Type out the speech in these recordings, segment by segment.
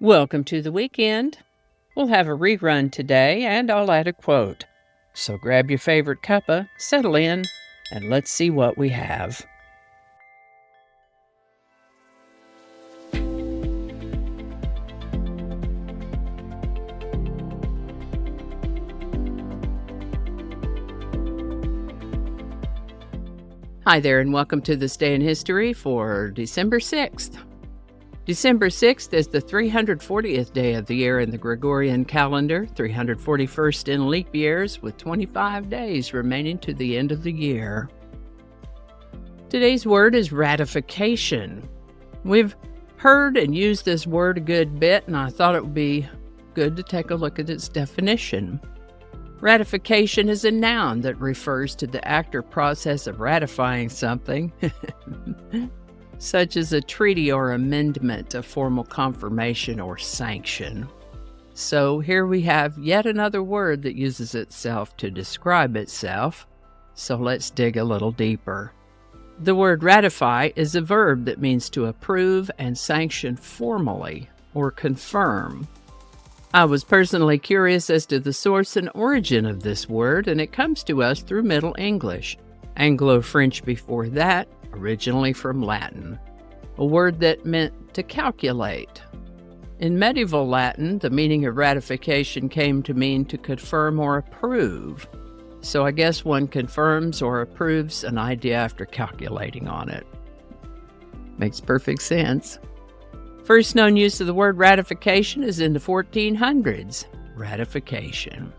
Welcome to the weekend. We'll have a rerun today, and I'll add a quote. So grab your favorite cuppa, settle in, and let's see what we have. Hi there, and welcome to this day in history for December 6th. December 6th is the 340th day of the year in the Gregorian calendar, 341st in leap years, with 25 days remaining to the end of the year. Today's word is ratification. We've heard and used this word a good bit, and I thought it would be good to take a look at its definition. Ratification is a noun that refers to the act or process of ratifying something, such as a treaty or amendment, a formal confirmation or sanction. So here we have yet another word that uses itself to describe itself. So let's dig a little deeper. The word ratify is a verb that means to approve and sanction formally or confirm. I was personally curious as to the source and origin of this word, and it comes to us through Middle English, Anglo-French before that, originally from Latin, a word that meant to calculate. In medieval Latin, the meaning of ratification came to mean to confirm or approve. So I guess one confirms or approves an idea after calculating on it. Makes perfect sense. First known use of the word ratification is in the 1400s, ratification.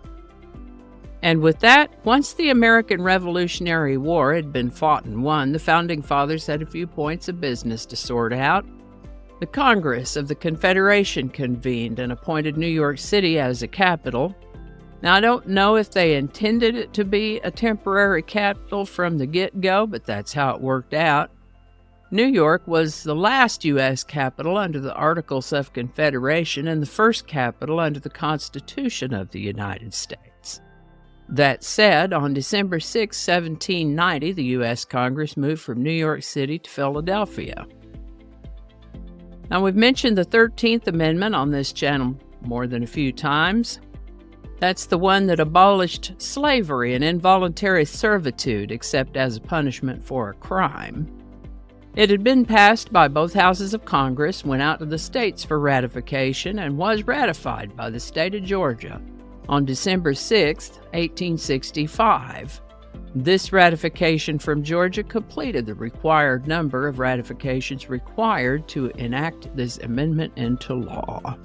And with that, once the American Revolutionary War had been fought and won, the Founding Fathers had a few points of business to sort out. The Congress of the Confederation convened and appointed New York City as a capital. Now, I don't know if they intended it to be a temporary capital from the get-go, but that's how it worked out. New York was the last U.S. capital under the Articles of Confederation and the first capital under the Constitution of the United States. That said, on December 6, 1790, the U.S. Congress moved from New York City to Philadelphia. Now, we've mentioned the 13th Amendment on this channel more than a few times. That's the one that abolished slavery and involuntary servitude, except as a punishment for a crime. It had been passed by both houses of Congress, went out to the states for ratification, and was ratified by the state of Georgia on December 6, 1865. This ratification from Georgia completed the required number of ratifications required to enact this amendment into law.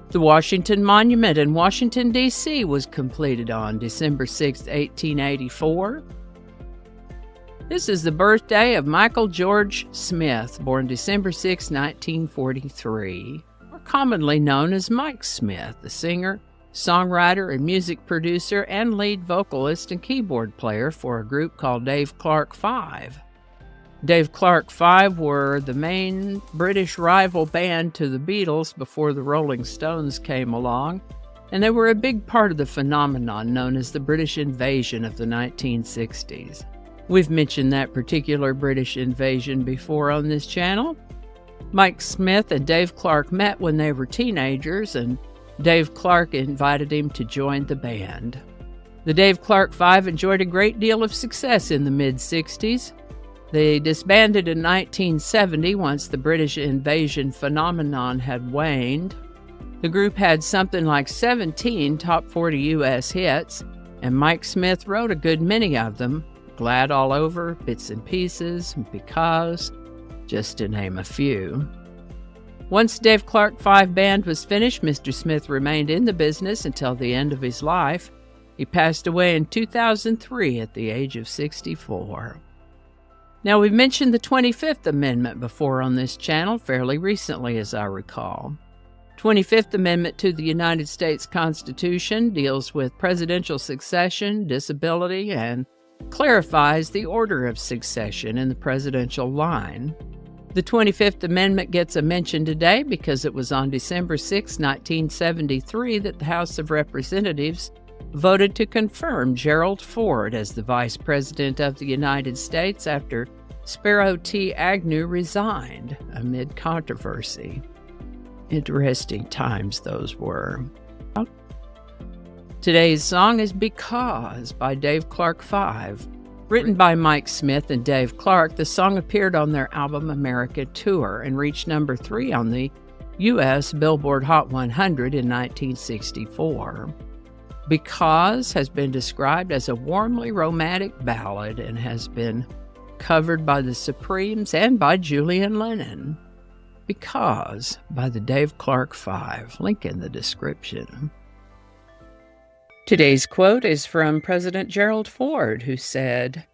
The Washington Monument in Washington, D.C. was completed on December 6, 1884. This is the birthday of Michael George Smith, born December 6, 1943. Commonly known as Mike Smith, the singer, songwriter, and music producer and lead vocalist and keyboard player for a group called Dave Clark 5. Dave Clark 5 were the main British rival band to the Beatles before the Rolling Stones came along, and they were a big part of the phenomenon known as the British invasion of the 1960s. We've mentioned that particular British invasion before on this channel. Mike Smith and Dave Clark met when they were teenagers, and Dave Clark invited him to join the band. The Dave Clark 5 enjoyed a great deal of success in the mid-60s. They disbanded in 1970 once the British invasion phenomenon had waned. The group had something like 17 top 40 U.S. hits, and Mike Smith wrote a good many of them. Glad All Over, Bits and Pieces, Because, just to name a few. Once Dave Clark 5 band was finished, Mr. Smith remained in the business until the end of his life. He passed away in 2003 at the age of 64. Now, we've mentioned the 25th Amendment before on this channel, fairly recently as I recall. 25th Amendment to the United States Constitution deals with presidential succession, disability, and clarifies the order of succession in the presidential line. The 25th Amendment gets a mention today because it was on December 6, 1973 that the House of Representatives voted to confirm Gerald Ford as the Vice President of the United States after Spiro T. Agnew resigned amid controversy. Interesting times those were. Today's song is Because by Dave Clark 5. Written by Mike Smith and Dave Clark, the song appeared on their album America Tour and reached number 3 on the U.S. Billboard Hot 100 in 1964. Because has been described as a warmly romantic ballad and has been covered by the Supremes and by Julian Lennon. Because by the Dave Clark 5, link in the description. Today's quote is from President Gerald Ford, who said,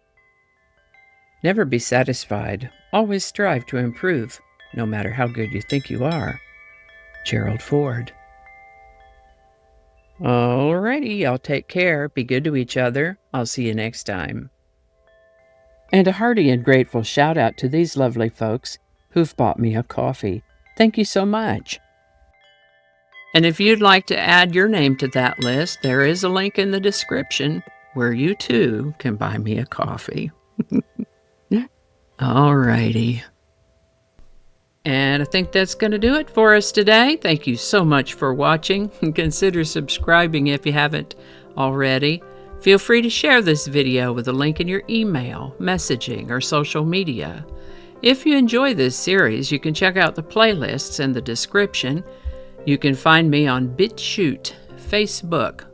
"Never be satisfied. Always strive to improve, no matter how good you think you are." Gerald Ford. Alrighty, y'all take care. Be good to each other. I'll see you next time. And a hearty and grateful shout out to these lovely folks who've bought me a coffee. Thank you so much. And if you'd like to add your name to that list, there is a link in the description where you too can buy me a coffee. Alrighty. And I think that's going to do it for us today. Thank you so much for watching. Consider subscribing if you haven't already. Feel free to share this video with a link in your email, messaging, or social media. If you enjoy this series, you can check out the playlists in the description. You can find me on BitChute, Facebook,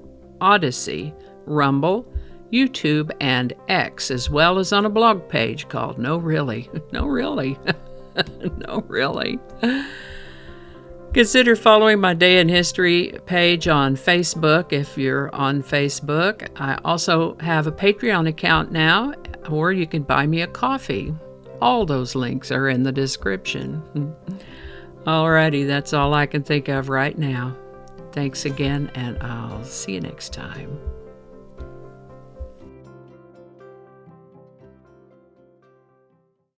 Odyssey, Rumble, YouTube, and X, as well as on a blog page called No Really. No Really. No Really. Consider following my Day in History page on Facebook if you're on Facebook. I also have a Patreon account now, or you can buy me a coffee. All those links are in the description. Alrighty, that's all I can think of right now. Thanks again, and I'll see you next time.